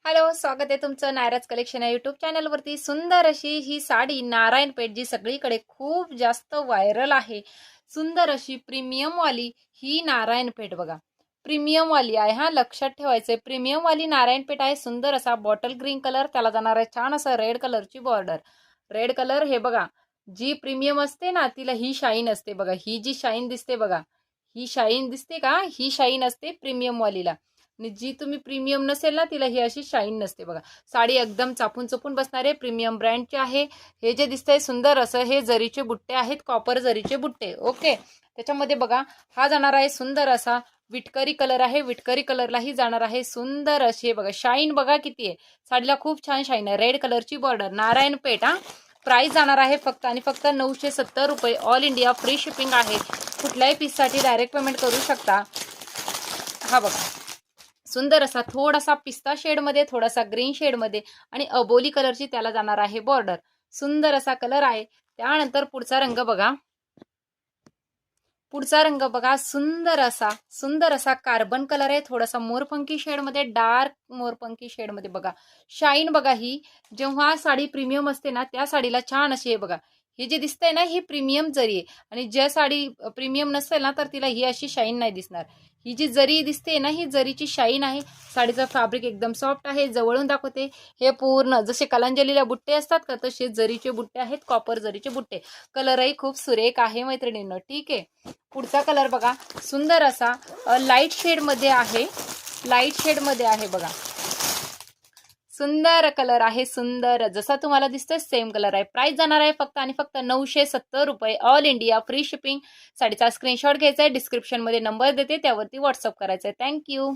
Hello, स्वागत आहे तुमचं नायराज कलेक्शन या यूट्यूब चॅनलवरती. सुंदर अशी ही साडी नारायणपेठ जी सगळीकडे खूप जास्त व्हायरल आहे. सुंदर अशी प्रीमियम वाली ही नारायणपेठ बघा. प्रीमियम वाली आहे हा, लक्षात ठेवायचंय. प्रीमियम वाली नारायणपेठ आहे. सुंदर असा बॉटल ग्रीन कलर, त्याला जाणार आहे छान असं रेड कलरची बॉर्डर. रेड कलर हे बघा, जी प्रीमियम असते ना तिला ही शाईन असते बघा. ही जी शाईन दिसते बघा, ही शाईन दिसते का, ही शाईन असते प्रीमियम वालीला. आणि जी तुम्ही प्रीमियम नसेल ना तिला ही अशी शाईन नसते बघा. साडी एकदम चापून चुपून बसणारे प्रीमियम ब्रँडचे आहे. हे जे दिसतंय सुंदर असं हे जरीचे बुट्टे आहेत, कॉपर जरीचे बुट्टे. ओके, त्याच्यामध्ये बघा हा जाणार आहे सुंदर असा विटकरी कलर आहे. विटकरी कलरलाही जाणार आहे सुंदर अशी बघा शाईन, बघा किती आहे साडीला, खूप छान शाईन आहे. रेड कलरची बॉर्डर, नारायणपेठ हा. प्राइस जाणार आहे फक्त आणि फक्त 970 रुपये. ऑल इंडिया फ्री शिपिंग आहे. कुठल्याही पीससाठी डायरेक्ट पेमेंट करू शकता. हा बघा, सुंदर असा थोडासा पिस्ता शेडमध्ये, थोडासा ग्रीन शेडमध्ये आणि अबोली कलरची त्याला जाणार आहे बॉर्डर. सुंदर असा कलर आहे. त्यानंतर पुढचा रंग बघा, पुढचा रंग बघा सुंदर असा कार्बन कलर आहे. थोडासा मोरपंखी शेडमध्ये, डार्क मोरपंखी शेडमध्ये बघा. शाईन बघा, ही जेव्हा साडी प्रीमियम असते ना त्या साडीला छान अशी आहे बघा. ही जी दिसतंय ना ही प्रीमियम जरी आहे, आणि ज्या साडी प्रीमियम नसेल ना तर तिला ही अशी शाईन नाही दिसणार. ही जी जरी दिसते ना ही जरीची शाईन आहे. साडीचं फॅब्रिक एकदम सॉफ्ट आहे. जवळून दाखवते, हे पूर्ण जसे कलांजलीला बुट्टे असतात का तसे जरीचे बुट्टे आहेत, कॉपर जरीचे बुट्टे. कलरही खूप सुरेख आहे मैत्रिणींनो. ठीक आहे, पुढचा कलर बघा सुंदर असा लाईट शेड मध्ये आहे. लाईट शेड मध्ये आहे बघा. सुंदर कलर आहे, सुंदर जसा तुम्हाला दिसतोय सेम कलर आहे. प्राइस जाणार आहे फक्त आणि फक्त 970 रुपये. All India free shipping. साडीचा स्क्रीनशॉट घ्यायचा आहे, डिस्क्रिप्शन मध्ये नंबर देते त्यावरती व्हॉट्सअप करायचा आहे. थँक्यू.